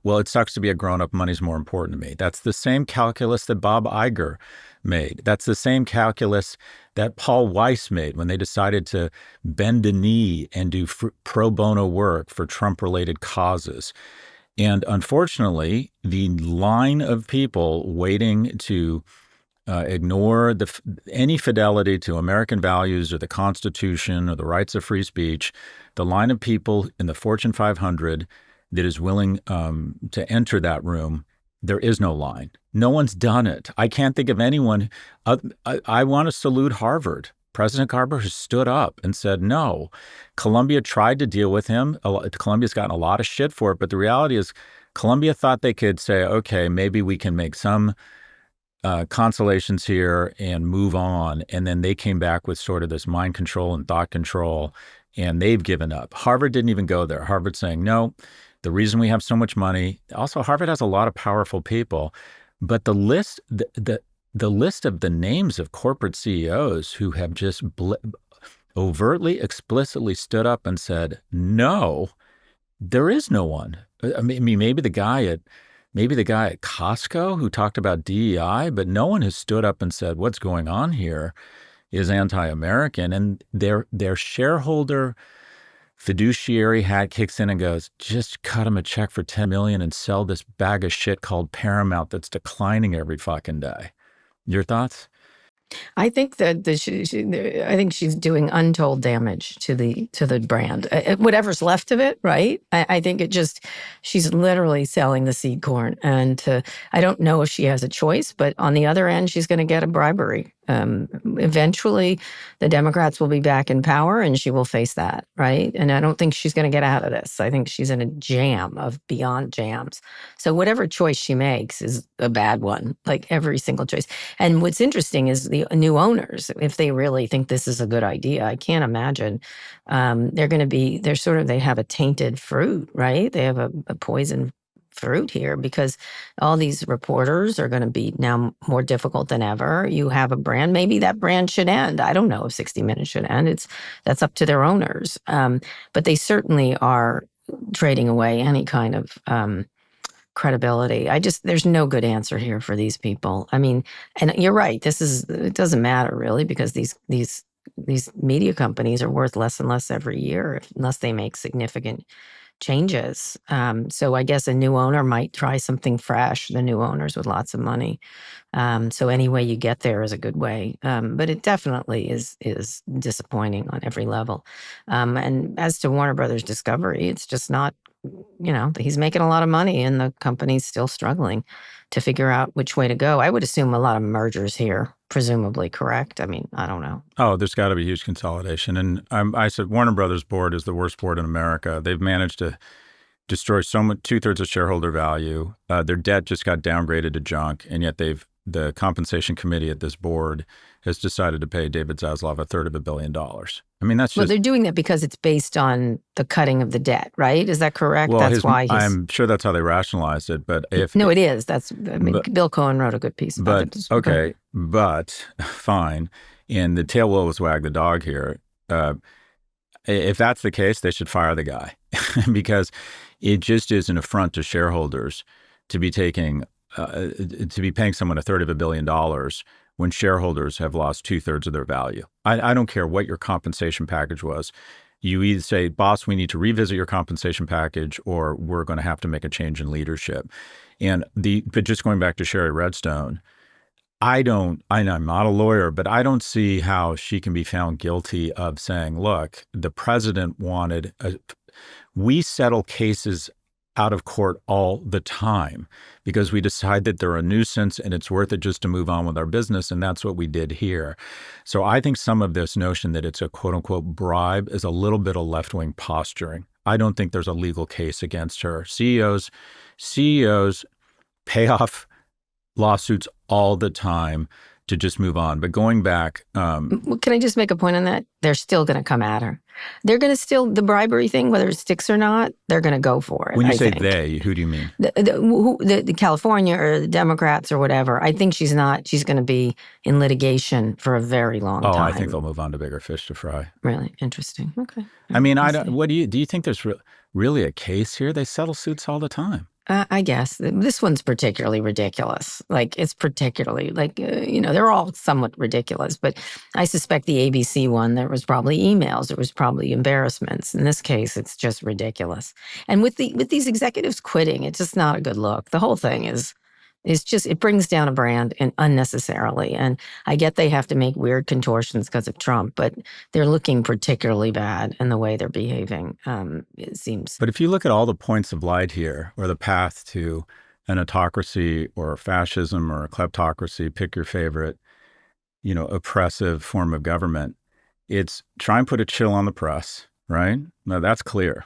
well, it sucks to be a grown-up. Money's more important to me. That's the same calculus that Bob Iger made. That's the same calculus that Paul Weiss made when they decided to bend a knee and do pro bono work for Trump-related causes. And unfortunately, the line of people waiting to ignore any fidelity to American values or the Constitution or the rights of free speech, the line of people in the Fortune 500 that is willing to enter that room, there is no line. No one's done it. I can't think of anyone. I want to salute Harvard. President Carter has stood up and said no. Columbia tried to deal with him. Columbia's gotten a lot of shit for it, but the reality is Columbia thought they could say, okay, maybe we can make some consolations here and move on. And then they came back with sort of this mind control and thought control, and they've given up. Harvard didn't even go there. Harvard's saying, no, the reason we have so much money, also Harvard has a lot of powerful people, but the list of the names of corporate CEOs who have just overtly, explicitly stood up and said, no, there is no one. I mean, maybe the guy at Costco who talked about DEI, but no one has stood up and said, what's going on here is anti-American. And their shareholder fiduciary hat kicks in and goes, just cut him a check for $10 million and sell this bag of shit called Paramount that's declining every fucking day. Your thoughts? I think that I think she's doing untold damage to the brand, whatever's left of it, right? I think she's literally selling the seed corn, and I don't know if she has a choice, but on the other end, she's going to get a bribery. Eventually, the Democrats will be back in power, and she will face that, right? And I don't think she's going to get out of this. I think she's in a jam of beyond jams. So whatever choice she makes is a bad one, like every single choice. And what's interesting is the new owners, if they really think this is a good idea, I can't imagine they have a tainted fruit, right? They have a poison fruit here because all these reporters are going to be now more difficult than ever. You have a brand, maybe that brand should end. I don't know if 60 Minutes should end. That's up to their owners. But they certainly are trading away any kind of credibility. There's no good answer here for these people. I mean, and you're right. It doesn't matter really because these media companies are worth less and less every year unless they make significant changes. So I guess a new owner might try something fresh, the new owners with lots of money. So any way you get there is a good way. But it definitely is disappointing on every level. And as to Warner Brothers Discovery, it's just not, he's making a lot of money and the company's still struggling to figure out which way to go. I would assume a lot of mergers here, presumably, correct? I mean, I don't know. Oh, there's got to be huge consolidation. And I said Warner Brothers board is the worst board in America. They've managed to destroy so much, 2/3 of shareholder value. Their debt just got downgraded to junk, and yet the compensation committee at this board has decided to pay David Zaslav $333 million. I mean, that's just... Well, they're doing that because it's based on the cutting of the debt, right? Is that correct? Well, that's why I'm sure that's how they rationalized it, but No, it is. Bill Cohen wrote a good piece about it. Okay, but fine. And the tail will always wag the dog here. If that's the case, they should fire the guy because it just is an affront to shareholders to be paying someone $1/3 billion when shareholders have lost 2/3 of their value. I don't care what your compensation package was. You either say, boss, we need to revisit your compensation package, or we're going to have to make a change in leadership. But just going back to Sherry Redstone, I'm not a lawyer, but I don't see how she can be found guilty of saying, look, the president we settle cases out of court all the time because we decide that they're a nuisance and it's worth it just to move on with our business. And that's what we did here. So I think some of this notion that it's a quote unquote bribe is a little bit of left-wing posturing. I don't think there's a legal case against her. CEOs pay off lawsuits all the time to just move on. But going back... Can I just make a point on that? They're still going to come at her. They're going to the bribery thing, whether it sticks or not, they're going to go for it. When you say they, who do you mean? The California or the Democrats or whatever. I think she's going to be in litigation for a very long time. Oh, I think they'll move on to bigger fish to fry. Really? Interesting. Okay. I mean, do you think there's really a case here? They settle suits all the time. I guess this one's particularly ridiculous. It's particularly they're all somewhat ridiculous, but I suspect the ABC one, there was probably emails, there was probably embarrassments. In this case, it's just ridiculous. And with these executives quitting, it's just not a good look. The whole thing it brings down a brand unnecessarily. And I get they have to make weird contortions because of Trump, but they're looking particularly bad in the way they're behaving, it seems. But if you look at all the points of light here, or the path to an autocracy or fascism or a kleptocracy, pick your favorite, oppressive form of government, it's try and put a chill on the press, right? Now that's clear.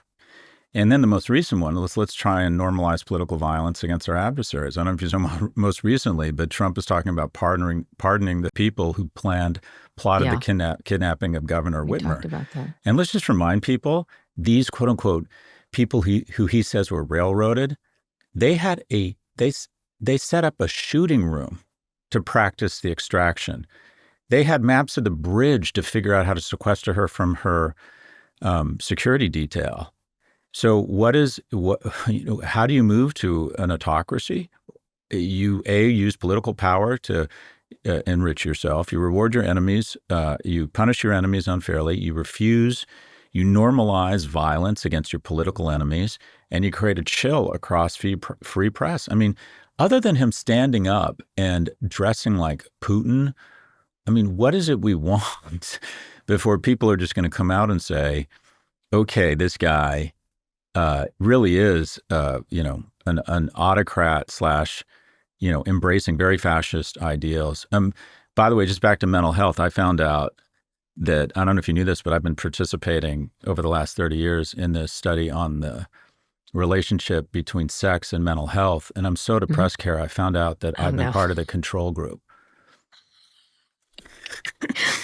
And then the most recent one, let's try and normalize political violence against our adversaries. I don't know if you saw most recently, but Trump is talking about pardoning the people who plotted the kidnapping of Governor Whitmer. Talked about that. And let's just remind people, these quote unquote people who he says were railroaded, they set up a shooting room to practice the extraction. They had maps of the bridge to figure out how to sequester her from her security detail. So how do you move to an autocracy? You use political power to enrich yourself. You reward your enemies. You punish your enemies unfairly. You refuse you normalize violence against your political enemies, and you create a chill across free press. I mean, other than him standing up and dressing like Putin, I mean, what is it we want before people are just going to come out and say, okay, this guy really is, an autocrat slash, embracing very fascist ideals. By the way, just back to mental health, I found out that, I don't know if you knew this, but I've been participating over the last 30 years in this study on the relationship between sex and mental health. And I'm so depressed, Kara, I found out that I've been part of the control group.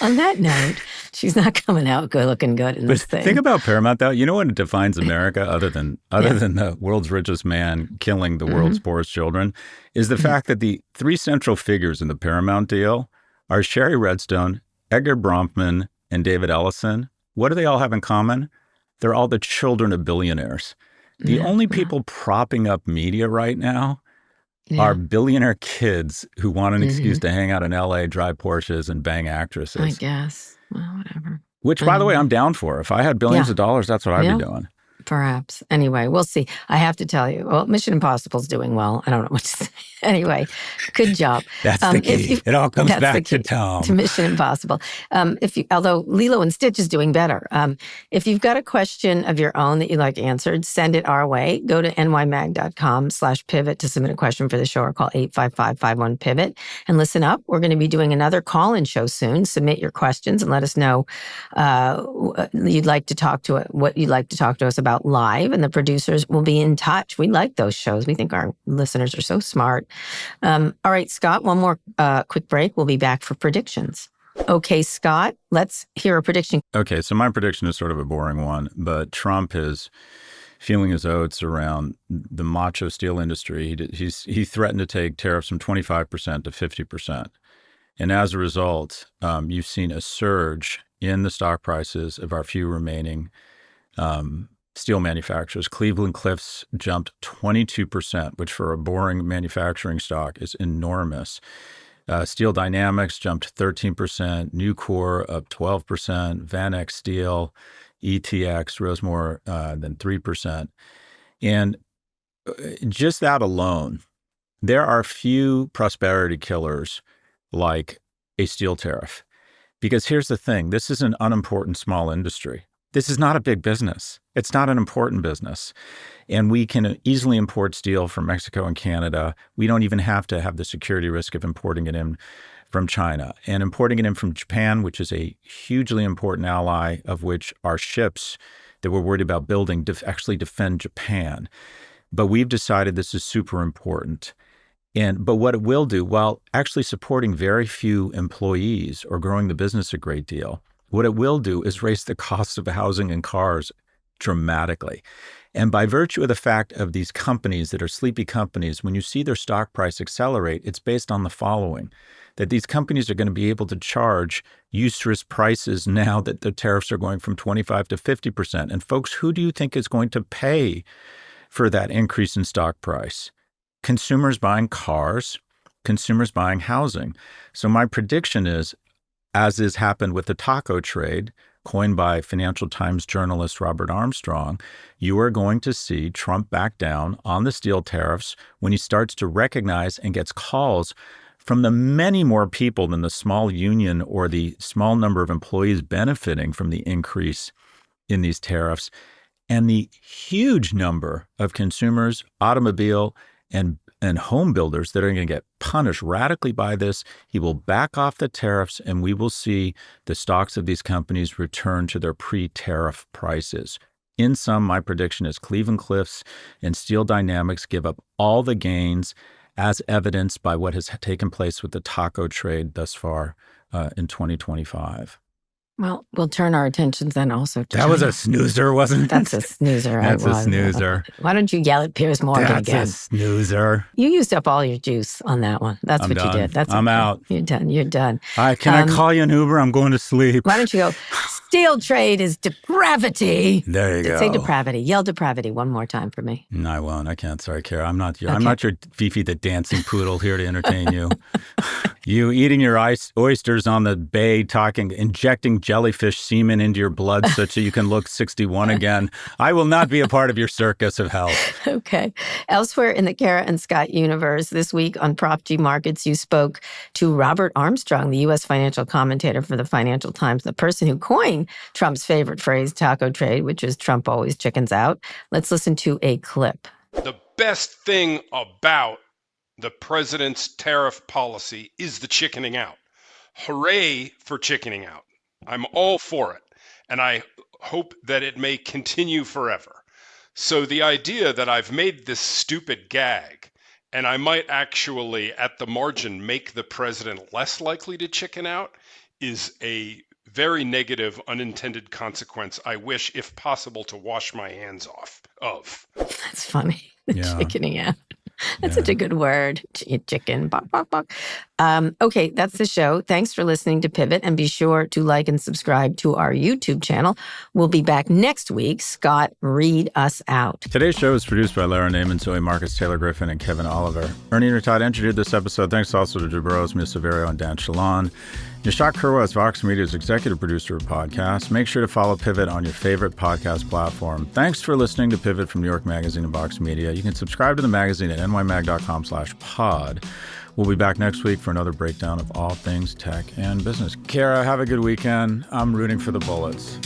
On that note, she's not coming out looking good in this thing. Think about Paramount, though. You know what defines America, other than the world's richest man killing the world's poorest children, is the fact that the three central figures in the Paramount deal are Sherry Redstone, Edgar Bronfman, and David Ellison. What do they all have in common? They're all the children of billionaires. The only people propping up media right now are billionaire kids who want an excuse to hang out in L.A., drive Porsches, and bang actresses. I guess. Well, whatever. Which, by the way, I'm down for. If I had billions of dollars, that's what I'd be doing. Perhaps. Anyway, we'll see. I have to tell you, well, Mission Impossible's doing well. I don't know what to say. Anyway, good job. That's the key. It all comes back to Tom. To Mission Impossible. Although Lilo and Stitch is doing better. If you've got a question of your own that you'd like answered, send it our way. Go to nymag.com/pivot to submit a question for the show, or call 855-51-PIVOT. And listen up. We're going to be doing another call-in show soon. Submit your questions and let us know what you'd like to talk to us about live, and the producers will be in touch. We like those shows. We think our listeners are so smart. All right, Scott, one more quick break. We'll be back for predictions. Okay, Scott, let's hear a prediction. Okay, so my prediction is sort of a boring one, but Trump is feeling his oats around the macho steel industry. He threatened to take tariffs from 25% to 50%. And as a result, you've seen a surge in the stock prices of our few remaining steel manufacturers. Cleveland-Cliffs jumped 22%, which for a boring manufacturing stock is enormous. Steel Dynamics jumped 13%, Nucor up 12%, Vanex Steel, ETX rose more than 3%. And just that alone, there are few prosperity killers like a steel tariff. Because here's the thing, this is an unimportant small industry. This is not a big business. It's not an important business. And we can easily import steel from Mexico and Canada. We don't even have to have the security risk of importing it in from China. And importing it in from Japan, which is a hugely important ally, of which our ships that we're worried about building actually defend Japan. But we've decided this is super important. But what it will do, while actually supporting very few employees or growing the business a great deal, what it will do is raise the cost of housing and cars dramatically. And by virtue of the fact of these companies that are sleepy companies, when you see their stock price accelerate, it's based on the following, that these companies are going to be able to charge usurious prices now that the tariffs are going from 25 to 50%. And folks, who do you think is going to pay for that increase in stock price? Consumers buying cars, consumers buying housing. So my prediction is, as has happened with the taco trade, coined by Financial Times journalist Robert Armstrong, you are going to see Trump back down on the steel tariffs when he starts to recognize and gets calls from the many more people than the small union or the small number of employees benefiting from the increase in these tariffs, and the huge number of consumers, automobile, and home builders that are going to get punished radically by this. He will back off the tariffs, and we will see the stocks of these companies return to their pre-tariff prices. In sum, my prediction is Cleveland-Cliffs and Steel Dynamics give up all the gains, as evidenced by what has taken place with the taco trade thus far in 2025. Well, we'll turn our attentions then also to That was a snoozer, wasn't it? That's a snoozer. That's a snoozer. Why don't you yell at Piers Morgan again? That's a snoozer. You used up all your juice on that one. That's what you did. I'm out. You're done. You're done. Can I call you an Uber? I'm going to sleep. Why don't you go, steel trade is depravity. There you go. Say depravity. Yell depravity one more time for me. No, I won't. I can't. Sorry, Kara. I'm not your Fifi the dancing poodle here to entertain you. You eating your oysters on the bay, injecting jellyfish semen into your blood so that you can look 61 again. I will not be a part of your circus of health. Okay. Elsewhere in the Kara and Scott universe, this week on Prop G Markets, you spoke to Robert Armstrong, the U.S. financial commentator for the Financial Times, the person who coined Trump's favorite phrase, taco trade, which is Trump always chickens out. Let's listen to a clip. The best thing about the president's tariff policy is the chickening out. Hooray for chickening out. I'm all for it. And I hope that it may continue forever. So the idea that I've made this stupid gag and I might actually at the margin make the president less likely to chicken out is a very negative unintended consequence I wish, if possible, to wash my hands off of. That's funny. Chickening out. That's such a good word. Chicken. Bok, bok, bok. Okay, that's the show. Thanks for listening to Pivot, and be sure to like and subscribe to our YouTube channel. We'll be back next week. Scott, read us out. Today's show is produced by Lara Naaman, Zoë Marcus, Taylor Griffin, and Kevin Oliver. Ernie Indradat engineered this episode. Thanks also to Dubros, Mia Severio, and Dan Shalon. Yashak Kurwa is Vox Media's executive producer of podcasts. Make sure to follow Pivot on your favorite podcast platform. Thanks for listening to Pivot from New York Magazine and Vox Media. You can subscribe to the magazine at nymag.com/pod. We'll be back next week for another breakdown of all things tech and business. Kara, have a good weekend. I'm rooting for the Bullets.